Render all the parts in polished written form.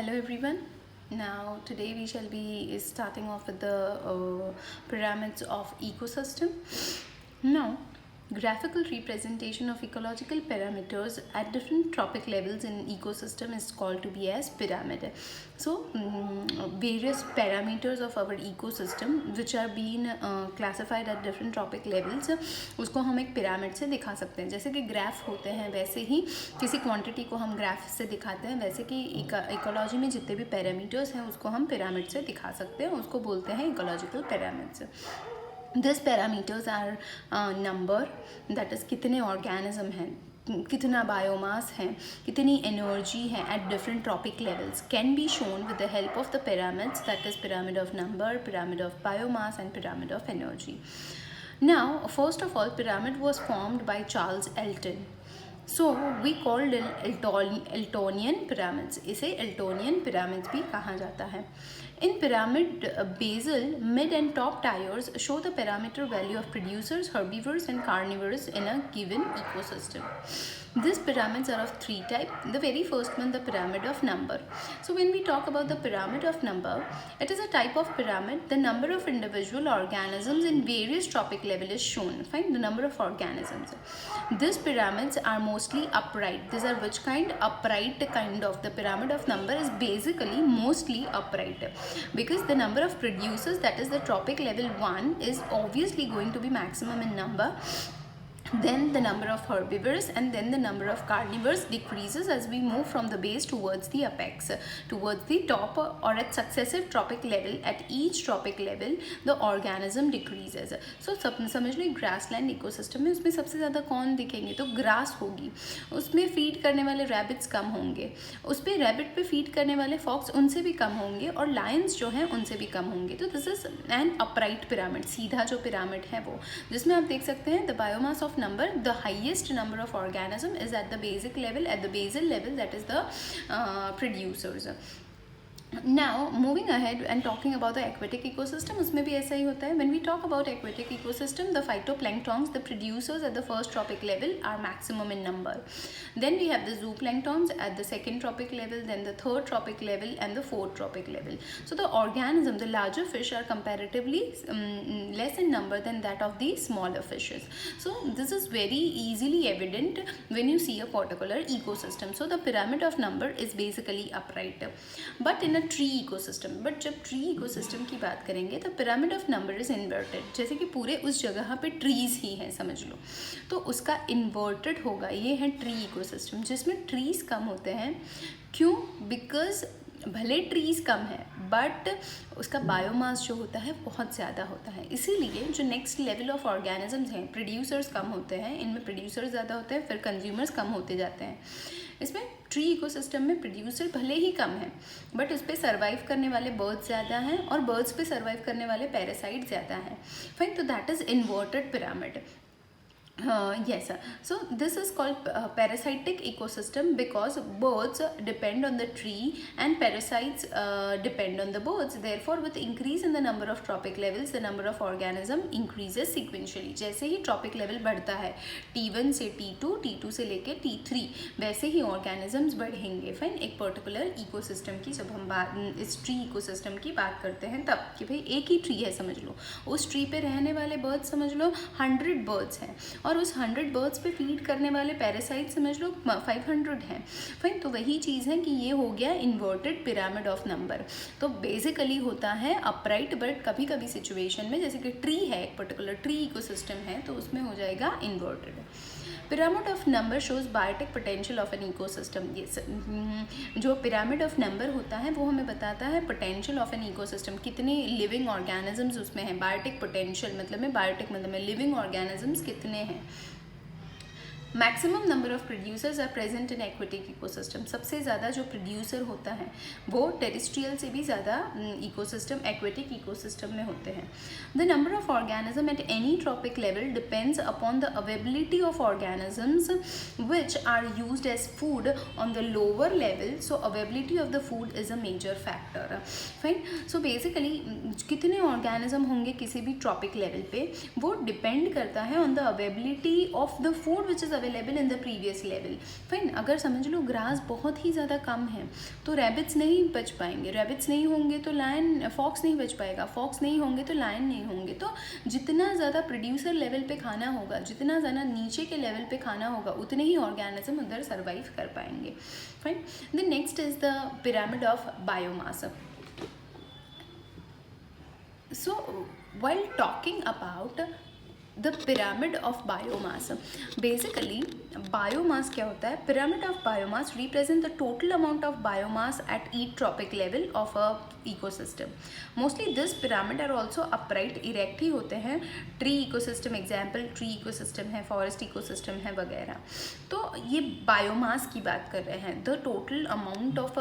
Hello everyone. Now today we shall be starting off with the pyramids of ecosystem. Now graphical representation of ecological parameters at different trophic levels in ecosystem is called to be as pyramid. So various parameters of our ecosystem which are being classified at different trophic levels उसको हम एक pyramid से दिखा सकते हैं. जैसे कि graph होते हैं वैसे ही किसी क्वांटिटी को हम ग्राफ से दिखाते हैं, वैसे कि इकोलॉजी में जितने भी पैरामीटर्स हैं उसको हम पिरामिड से दिखा सकते हैं, उसको बोलते हैं ecological pyramids. This parameters are number, that is कितने ऑर्गेनिज्म हैं, कितना बायोमास है, कितनी एनर्जी है at different tropic levels, can be shown with the help of the pyramids, that is pyramid of number, pyramid of biomass and pyramid of energy. Now, first of all, pyramid was formed by Charles Elton. So we called it Eltonian pyramids. इसे Eltonian pyramids भी कहा जाता है. In pyramid, basal, mid and top tiers show the parameter value of producers, herbivores and carnivores in a given ecosystem. These pyramids are of three types. The very first one, the pyramid of number. So when we talk about the pyramid of number, it is a type of pyramid. The number of individual organisms in various trophic level is shown. Find the number of organisms. These pyramids are mostly upright. These are which kind? Upright kind of. The pyramid of number is basically mostly upright because the number of producers, that is the trophic level 1, is obviously going to be maximum in number. Then the number of herbivores and then the number of carnivores decreases as we move from the base towards the apex, towards the top or at successive trophic level. At each trophic level the organism decreases. So समझ लो grassland ecosystem में उसमें सबसे ज़्यादा कौन दिखेंगे? तो grass होगी. उसमें फीड करने वाले रैबिट्स कम होंगे, उस पर रैबिट पे फीड करने वाले फॉक्स उनसे भी कम होंगे और लायंस जो हैं उनसे भी कम होंगे. तो this is an upright pyramid, सीधा जो पिरामिड है वो, जिसमें आप देख सकते हैं the biomass of number, the highest number of organism is at the basic level, at the basal level, that is the producers. Now moving ahead and talking about the aquatic ecosystem, उसमें भी ऐसा ही होता है. When we talk about aquatic ecosystem, the phytoplanktons, the producers at the first trophic level, are maximum in number. Then we have the zooplanktons at the second trophic level, then the third trophic level and the fourth trophic level. So the organism, the larger fish are comparatively less in number than that of the smaller fishes. So this is very easily evident when you see a particular ecosystem. So the pyramid of number is basically upright. But in tree ecosystem, but जब tree ecosystem की बात करेंगे तो pyramid of number is inverted. जैसे कि पूरे उस जगह पे ट्रीज ही हैं समझ लो, तो उसका इन्वर्टेड होगा. ये है ट्री इकोसिस्टम जिसमें ट्रीज कम होते हैं. क्यों? बिकॉज भले ट्रीज कम है बट उसका बायोमास जो होता है बहुत ज़्यादा होता है. इसीलिए जो नेक्स्ट लेवल ऑफ ऑर्गेनिजम्स हैं, प्रोड्यूसर्स कम होते हैं, इनमें प्रोड्यूसर्स ज़्यादा होते हैं, फिर कंज्यूमर्स कम होते जाते हैं. इसमें ट्री इकोसिस्टम में प्रोड्यूसर भले ही कम है बट उस पर सर्वाइव करने वाले बर्ड्स ज़्यादा हैं और बर्ड्स पे सर्वाइव करने वाले पैरासाइट ज़्यादा हैं. फाइन, तो that is inverted pyramid. Yes, so this is called parasitic ecosystem because birds depend on the tree and parasites depend on the birds. Therefore, with increase in the number of trophic levels, the number of organism increases sequentially. जैसे ही trophic level बढ़ता है T1 से T2, T2 से लेके T3, वैसे ही organisms बढ़ेंगे. Fine, एक particular ecosystem की जब हम इस ट्री इकोसिस्टम की बात करते हैं तब कि भाई एक ही ट्री है समझ लो, उस ट्री पे रहने वाले बर्ड्स समझ लो 100 बर्ड्स हैं और उस 100 बर्ड्स पे फीड करने वाले पैरासाइट समझ लो 500 हैं. फाइन, तो वही चीज़ है कि ये हो गया इन्वर्टेड पिरामिड ऑफ नंबर. तो बेसिकली होता है अपराइट, बट कभी कभी सिचुएशन में जैसे कि ट्री है, एक पर्टिकुलर ट्री इकोसिस्टम है, तो उसमें हो जाएगा inverted. Pyramid of number shows biotic potential of an ecosystem. ये जो पिरामिड ऑफ नंबर होता है वो हमें बताता है पोटेंशियल ऑफ एन इकोसिस्टम, कितने लिविंग ऑर्गेनिजम्स उसमें हैं. बायोटिक पोटेंशियल मतलब में, बायोटिक मतलब में लिविंग ऑर्गेनिजम्स कितने हैं. Maximum number of producers are present in aquatic ecosystem. सबसे ज़्यादा जो प्रोड्यूसर होता है वो टेरेस्ट्रियल से भी ज़्यादा इकोसिस्टम, एक्वेटिक इकोसिस्टम में होते हैं. The number of organism at any tropic level depends upon the availability of organisms which are used as food on the lower level. So availability of the food is a major factor. Fine, so basically कितने organism होंगे किसी भी trophic level पे वो depend करता है on the availability of the food which is available in the previous level. Fine, अगर समझ लो ग्रास बहुत ही ज़्यादा कम है तो रैबिट्स नहीं बच पाएंगे, रैबिट्स नहीं होंगे तो लायन, फॉक्स नहीं बच पाएगा, फॉक्स नहीं होंगे तो लायन नहीं होंगे। तो जितना ज़्यादा प्रोड्यूसर लेवल पे खाना होगा, जितना ज़्यादा नीचे के लेवल पे खाना होगा, उतने ही ऑर्गेनिज्म उधर सर्वाइव कर पाएंगे। Fine, the next is the pyramid of biomass. So while talking about the pyramid of biomass, basically biomass क्या होता है? Pyramid of biomass represent the total amount of biomass at each tropic level of a ecosystem. Mostly this pyramid are also upright, erect ही होते हैं। Tree ecosystem example, tree ecosystem है, forest ecosystem है वगैरह। तो ये बायोमास की बात कर रहे हैं, the total amount of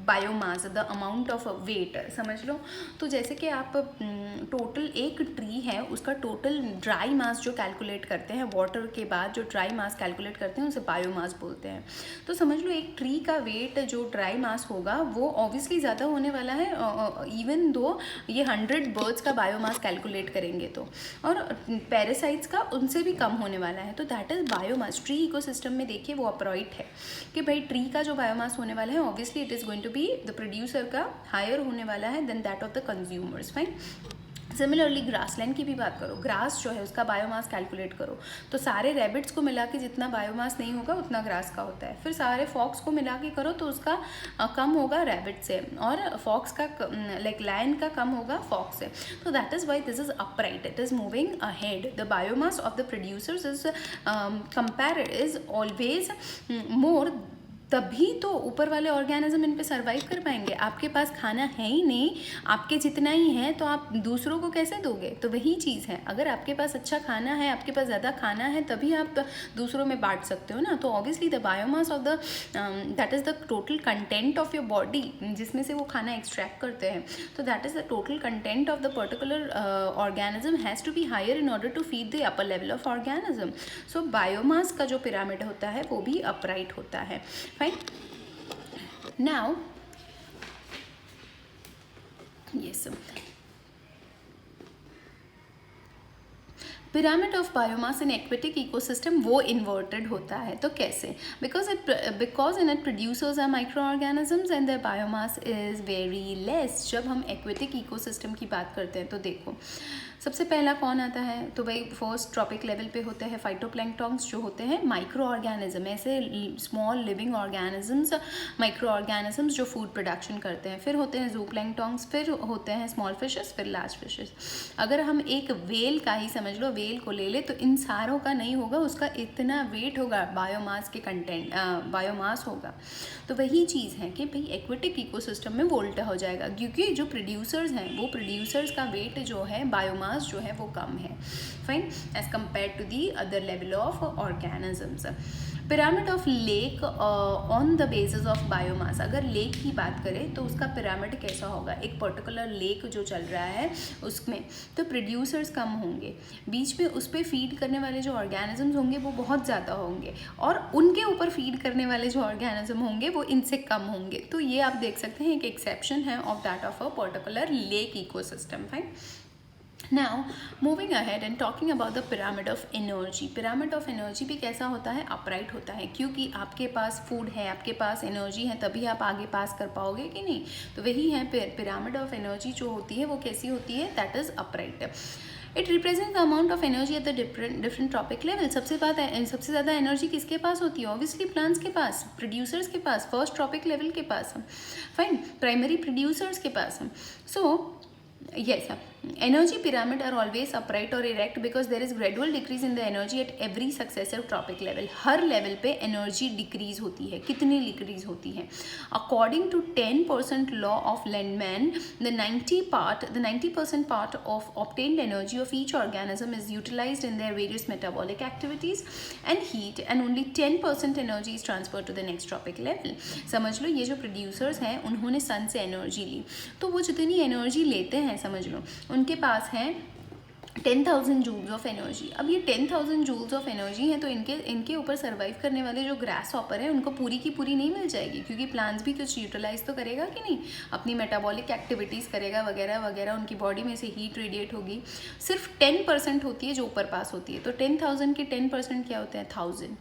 biomass, the amount of weight, समझ लो। तो जैसे कि आप टोटल एक ट्री है उसका टोटल ड्राई मास जो कैलकुलेट करते हैं, वाटर के बाद जो ड्राई मास कैलकुलेट करते हैं उसे बायोमास बोलते हैं। तो समझ लो एक ट्री का वेट जो ड्राई मास होगा वो ऑब्वियसली ज़्यादा होने वाला है, इवन दो ये 100 बर्ड्स का बायोमास कैलकुलेट करेंगे तो, और पैरासाइट्स का उनसे भी कम होने वाला है। तो that is biomass. Tree ecosystem में देखिए वो अपराइट है कि भाई ट्री का जो बायोमास होने वाला है obviously it is going to be the producer का हायर होने वाला है then that of the consumers. Fine, similarly grassland की भी बात करो, ग्रास जो है उसका बायोमास कैलकुलेट करो तो सारे रैबिट्स को मिला के जितना बायोमास नहीं होगा उतना ग्रास का होता है। फिर सारे फॉक्स को मिला के करो तो उसका कम होगा रैबिट से, और फॉक्स का लाइक लायन का कम होगा फॉक्स से। तो that is why this is upright, it is moving ahead. The biomass of the producers is compared is always more, तभी तो ऊपर वाले ऑर्गेनिज्म इन पे सर्वाइव कर पाएंगे। आपके पास खाना है ही नहीं, आपके जितना ही है तो आप दूसरों को कैसे दोगे? तो वही चीज़ है, अगर आपके पास अच्छा खाना है, आपके पास ज़्यादा खाना है तभी आप दूसरों में बांट सकते हो ना। तो obviously the biomass of the that is the total content of your body, जिसमें से वो खाना एक्सट्रैक्ट करते हैं। तो that is the total content of the particular organism has to be higher in order to feed the upper level of organism. So biomass का जो pyramid होता है वो भी अपराइट होता है। Fine. Now, yes. Pyramid of biomass in aquatic ecosystem वो inverted होता है। तो कैसे? Because in it producers are micro organisms and their biomass is very less. जब हम एक्वेटिक इकोसिस्टम की बात करते हैं तो देखो सबसे पहला कौन आता है? तो भाई फर्स्ट ट्रॉपिक लेवल पे होते हैं फाइटोप्लैंक्टन्स जो होते हैं माइक्रो ऑर्गेनिज्म, ऐसे small living organisms, micro organisms जो फूड प्रोडक्शन करते हैं। फिर होते हैं जूप्लैंक्टन्स, फिर होते हैं स्मॉल फिशेस, फिर लार्ज फिशेस। अगर हम एक वेल का ही समझ लो, वेल को ले ले तो इन सारों का नहीं होगा, उसका इतना वेट होगा बायोमास के कंटेंट, बायोमास होगा। तो वही चीज़ है कि भाई एक्वेटिक इकोसिस्टम में वो उल्टा हो जाएगा, क्योंकि जो प्रोड्यूसर्स हैं वो प्रोड्यूसर्स का वेट जो है बायोमास जो है वो कम है। Fine, as compare to the other level of organisms. Pyramid of lake on the basis of biomass. अगर लेक की बात करें तो उसका पिरामिड कैसा होगा? एक पर्टिकुलर लेक जो चल रहा है उसमें तो प्रोड्यूसर्स कम होंगे, बीच में उस पर फीड करने वाले जो ऑर्गेनिजम्स होंगे वो बहुत ज़्यादा होंगे, और उनके ऊपर फीड करने वाले जो ऑर्गेनिज्म होंगे वो इनसे कम होंगे। तो ये आप देख सकते हैं एक एक्सेप्शन है of that of a particular lake ecosystem. Fine, Now moving ahead and talking about the pyramid of energy. pyramid of energy भी कैसा होता है? अपराइट होता है, क्योंकि आपके पास फूड है, आपके पास एनर्जी है, तभी आप आगे पास कर पाओगे कि नहीं। तो वही है पिरामिड ऑफ एनर्जी जो होती है वो कैसी होती है? That is upright. It represent the amount of energy at the different trophic level. सबसे ज़्यादा एनर्जी किसके पास होती है? ऑब्वियसली प्लांट्स के पास, प्रोड्यूसर्स के पास, फर्स्ट ट्रॉपिक लेवल के पास। फाइन, प्राइमरी प्रोड्यूसर्स के पास। सो yes, energy pyramid are always upright or erect because there is gradual decrease in the energy at every successive tropic level. हर level पे energy decrease होती है। कितनी decrease होती है? According to 10% law of Lindeman, the 90% part of obtained energy of each organism is utilized in their various metabolic activities and heat, and only 10% energy is transferred to the next tropic level. समझ लो ये जो producers हैं उन्होंने सन से energy ली, तो वो जितनी energy लेते हैं समझ लो उनके पास है 10,000 जूल्स ऑफ एनर्जी। अब ये 10,000 जूल्स ऑफ एनर्जी हैं, तो इनके ऊपर सर्वाइव करने वाले जो ग्रास हॉपर है उनको पूरी की पूरी नहीं मिल जाएगी, क्योंकि प्लांट्स भी कुछ यूटिलाइज तो करेगा कि नहीं, अपनी मेटाबॉलिक एक्टिविटीज़ करेगा वगैरह वगैरह, उनकी बॉडी में से हीट रेडिएट होगी। सिर्फ 10% होती है जो ऊपर पास होती है, तो 10,000 के 10% क्या होते हैं, 1000।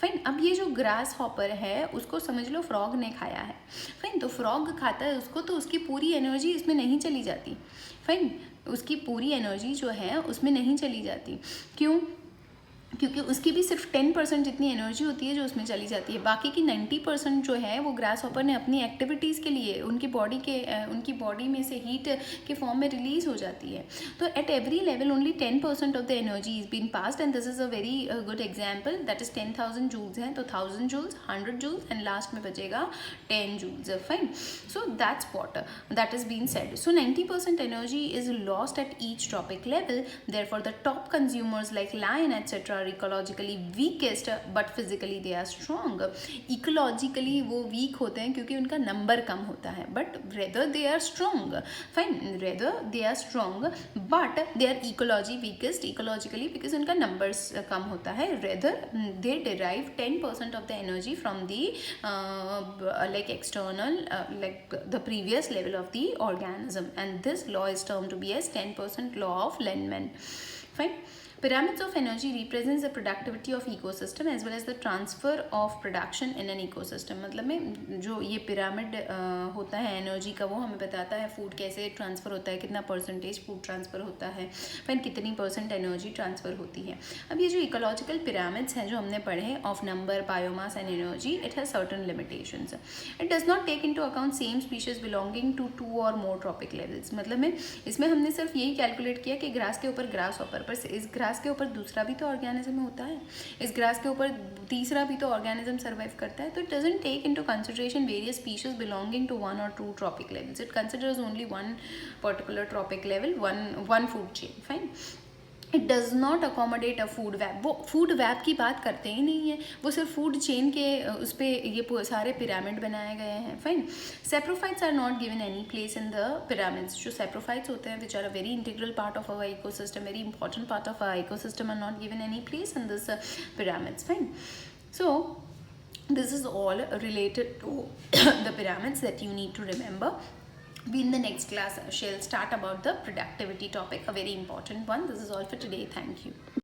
फाइन। अब ये जो ग्रास हॉपर है उसको समझ लो फ्रॉग ने खाया है। फाइन। तो फ्रॉग खाता है उसको, तो उसकी पूरी एनर्जी इसमें नहीं चली जाती। फाइन। उसकी पूरी एनर्जी जो है उसमें नहीं चली जाती। क्यों? क्योंकि उसकी भी सिर्फ 10% जितनी एनर्जी होती है जो उसमें चली जाती है, बाकी की 90% जो है वो ग्रास हॉपर ने अपनी एक्टिविटीज़ के लिए उनकी बॉडी में से हीट के फॉर्म में रिलीज हो जाती है। तो at every level only 10% of the energy is been passed, and this is a very good example. That is 10,000 joules हैं, तो 1000 जूल्स, 100 जूल्स एंड लास्ट में बचेगा 10 joules. Fine. So that's what that is been said. So 90% energy is lost at each topic level, therefore the top consumers like lion etcetera ecologically weakest but physically they are strong. Ecologically वो weak होते हैं क्योंकि उनका number कम होता है, but rather they are strong. Fine. Rather they are strong but they are ecologically because उनका numbers कम होता है। Rather they derive 10% of the energy from the like external like the previous level of the organism, and this law is termed to be as 10% law of Lehman. Fine. Pyramids of energy represents the productivity of ecosystem as well as the transfer of production in an ecosystem। मतलब में जो ये pyramid होता है energy का, वो हमें बताता है फूड कैसे ट्रांसफ़र होता है, कितना परसेंटेज फूड ट्रांसफ़र होता है, फिर कितनी % एनर्जी ट्रांसफ़र होती है। अब ये जो इकोलॉजिकल पिरामिड्स हैं जो हमने पढ़े of number, biomass and energy, it has certain limitations. It does not take into account same species belonging to 2 or more trophic levels. मतलब में इसमें हमने सिर्फ यही कैलकुलेट किया कि ग्रास के ऊपर ग्रास हॉपर, पर इस ग्रास के ऊपर दूसरा भी तो ऑर्गेनिज्म होता है, इस ग्रास के ऊपर तीसरा भी तो ऑर्गेनिज्म सर्वाइव करता है। तो it doesn't take into consideration various species belonging to 1 or 2 tropic levels. It considers only one particular tropic level, one food chain. Fine. It does not accommodate a food web. वो food web की बात करते ही नहीं है, वो सिर्फ food chain के उस पर ये सारे पिरामिड बनाए गए हैं। Fine. Saprophytes are not given any place in the pyramids. जो सेप्रोफाइट्स होते हैं which are a very integral part of our ecosystem, very important part of our ecosystem, are not given any place in this pyramids. Fine. So this is all related to the pyramids that you need to remember. We in the next class shall start about the productivity topic, a very important one. This is all for today. Thank you.